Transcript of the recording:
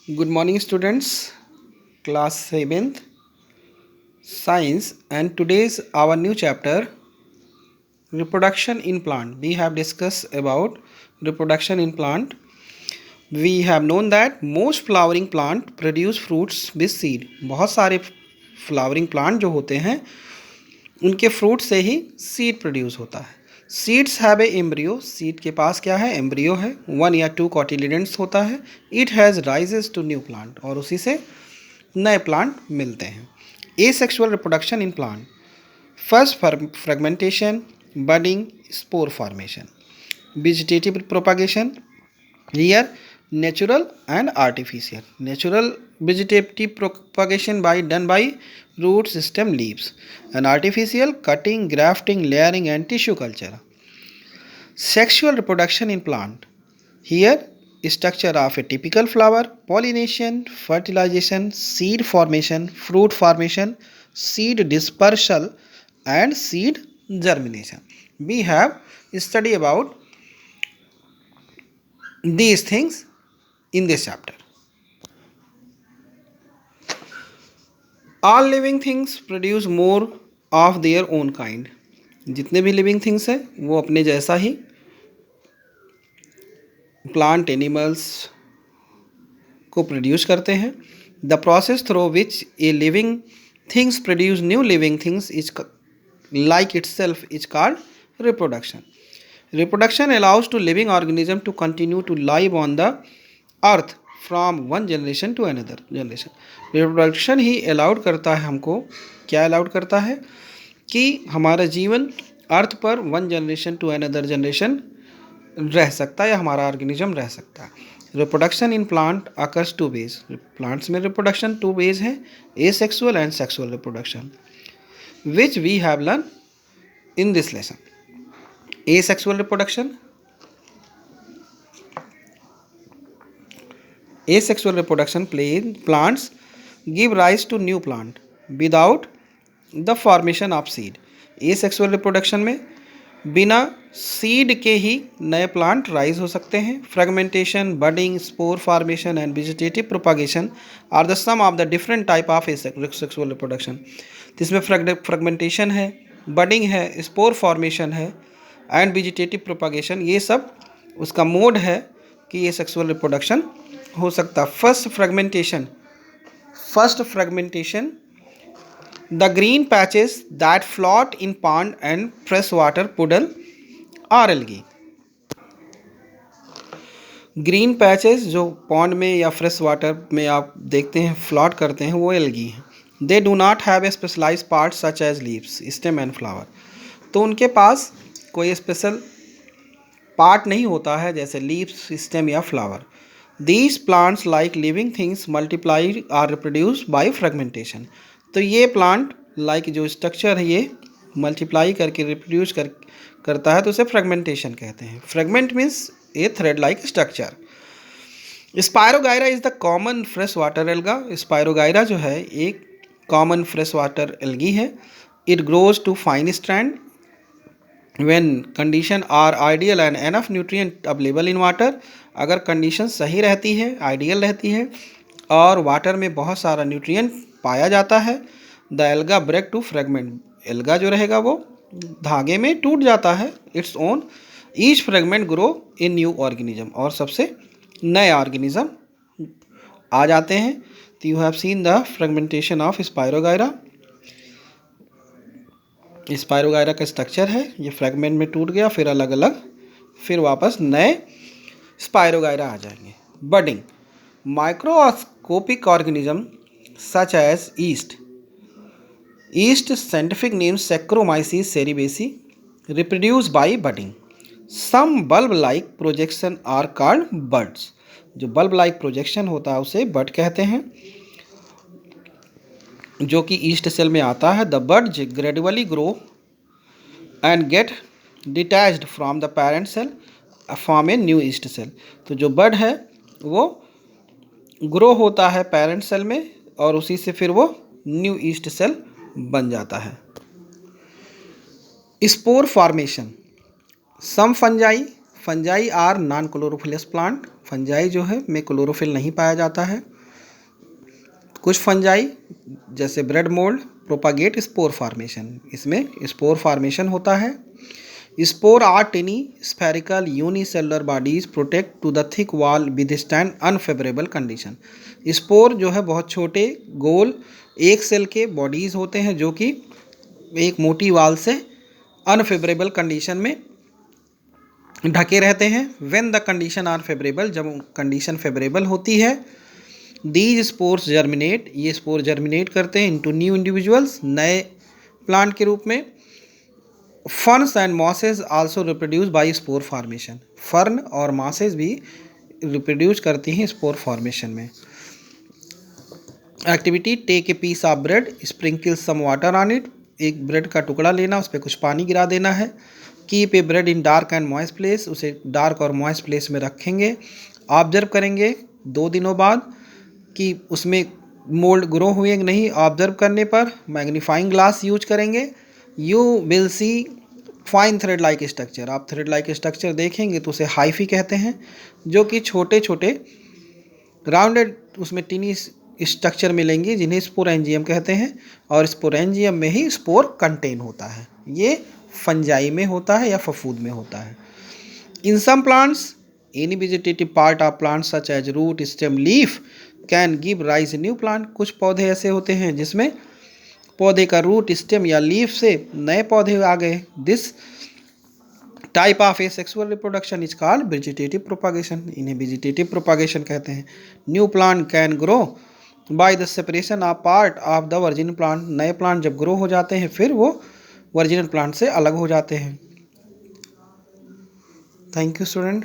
Good morning, students. Class 7th Science, and today's our new chapter Reproduction in Plant. We have discussed about reproduction in plant. We have known that most flowering plant produce fruits with seed. बहुत सारे flowering plant जो होते हैं उनके fruit से ही seed produce होता है. Seeds have a embryo. Seed के पास क्या है? एम्ब्रियो है. 1 या 2 कॉटिलिडेंट्स होता है. It has raises to new plant, और उसी से नए प्लांट मिलते हैं. Asexual reproduction in plant. First fragmentation, budding, spore formation. Vegetative propagation. Here natural and artificial. Natural vegetative propagation done by root system leaves, and artificial cutting, grafting, layering and tissue culture. Sexual reproduction in plant. Here structure of a typical flower, pollination, fertilization, seed formation, fruit formation, seed dispersal and seed germination. We have studied about these things in this chapter. All living things produce more of their own kind. जितने भी living things हैं वो अपने जैसा ही plant animals को produce करते हैं. The process through which a living things produce new living things is like itself is called reproduction. Reproduction allows to living organism to continue to live on the earth from one generation to another generation. Reproduction he allowed करता है हमको, क्या allowed करता है कि हमारा जीवन earth पर one generation to another generation रह सकता है या हमारा ऑर्गेनिज्म रह सकता है. Reproduction in plant occurs two ways. Plants में रिप्रोडक्शन 2 वेज हैं, asexual and sexual reproduction, which we have learned in this lesson. Asexual reproduction. Asexual reproduction plants give rise to new plant without the formation of seed. Asexual reproduction में बिना seed के ही नए plant rise हो सकते हैं. Fragmentation, budding, spore formation and vegetative propagation are the some of the different type of asexual reproduction. इसमें fragmentation है, budding है, स्पोर फॉर्मेशन है एंड वेजिटेटिव प्रोपागेशन, ये सब उसका मोड है कि ये सेक्सुअल रिप्रोडक्शन हो सकता है. First fragmentation. The green patches that float in pond and freshwater puddle are algae. Green patches जो पॉन्ड में या फ्रेश वाटर में आप देखते हैं फ्लॉट करते हैं वो एल्गी हैं. They do not have a specialise part such as leaves, stem and flower. तो उनके पास कोई स्पेशल पार्ट नहीं होता है जैसे लीव्स, स्टेम या flower. These plants like living things multiply or reproduce by fragmentation. तो ये प्लांट लाइक जो स्ट्रक्चर है ये मल्टीप्लाई करके रिप्रोड्यूस करता है तो उसे फ्रेगमेंटेशन कहते हैं. Fragment means a thread like structure. Spirogyra is the common fresh water alga. Spirogyra जो है एक कॉमन फ्रेश वाटर एल्गी है. It grows to fine strand when condition are ideal and enough nutrient available in water. अगर condition सही रहती है, ideal रहती है और वाटर में बहुत सारा न्यूट्रिएंट पाया जाता है, the alga break to fragment. Alga जो रहेगा वो धागे में टूट जाता है its own. Each fragment grow in new organism, और सबसे नए ऑर्गेनिज्म आ जाते हैं. तो you have seen the fragmentation of spirogyra. Spirogyra का स्ट्रक्चर है, ये फ्रेगमेंट में टूट गया, फिर अलग अलग, फिर वापस नए स्पायरोगायरा आ जाएंगे. Budding. Microscopic organism such as yeast scientific name saccharomyces cerevisiae reproduce by budding. Some bulb like projection are called buds. जो बल्ब लाइक प्रोजेक्शन होता है उसे बड कहते हैं, जो कि ईस्ट सेल में आता है. The buds gradually grow and get detached from the parent cell form a new yeast cell. तो जो बड है वो ग्रो होता है पेरेंट सेल में और उसी से फिर वो न्यू ईस्ट सेल बन जाता है. Spore formation. Some fungi are non chlorophyllous plant. Fungi जो है में क्लोरोफिल नहीं पाया जाता है. कुछ फंजाई जैसे bread mould propagate spore formation, इसमें स्पोर फार्मेशन होता है। Spore are tiny spherical unicellular bodies protect to the thick wall withstand unfavourable condition. Spore जो है बहुत छोटे गोल एक सेल के बॉडीज होते हैं जो कि एक मोटी वाल से अनफेवरेबल कंडीशन में ढके रहते हैं। When the condition are favourable, जब कंडीशन फेवरेबल होती है, दीज स्पोर्स जर्मिनेट, ये स्पोर जर्मिनेट करते हैं इनटू न्यू इंडिविजुअल्स, नए प्लांट के रूप में। Ferns and mosses also reproduce by spore formation, fern और मॉसेज भी रिप्रोड्यूस करती हैं स्पोर फॉर्मेशन में। Activity, take a piece of bread, sprinkle some water on it, एक ब्रेड का टुकड़ा लेना, उस पर कुछ पानी गिरा देना है। Keep a bread in dark and moist place, उसे डार्क और मॉइस्ट प्लेस में रखेंगे। ऑब्जर्व करेंगे 2 दिनों बाद कि उसमें मोल्ड ग्रो हुए कि नहीं। ऑब्जर्व करने पर मैग्नीफाइंग ग्लास यूज करेंगे। You will see fine thread like structure, आप थ्रेड लाइक स्ट्रक्चर देखेंगे तो उसे हाइफी कहते हैं, जो कि छोटे छोटे राउंडेड उसमें टिनी स्ट्रक्चर मिलेंगे जिन्हें स्पोरेंजियम कहते हैं, और स्पोरेंजियम में ही स्पोर कंटेन होता है। ये फंजाई में होता है या फफूद में होता है। In some plants any vegetative part of plant such as root stem leaf can give rise new plant, कुछ पौधे ऐसे होते हैं जिसमें पौधे का रूट स्टेम या लीफ से नए पौधे आ गए। This type of A sexual reproduction is called vegetative propagation, इन्हें वेजिटेटिव प्रोपागेशन कहते हैं। New plant can grow by the separation of part of the virgin plant, नए प्लांट जब ग्रो हो जाते हैं फिर वो वर्जिनल प्लांट से अलग हो जाते हैं। Thank you student.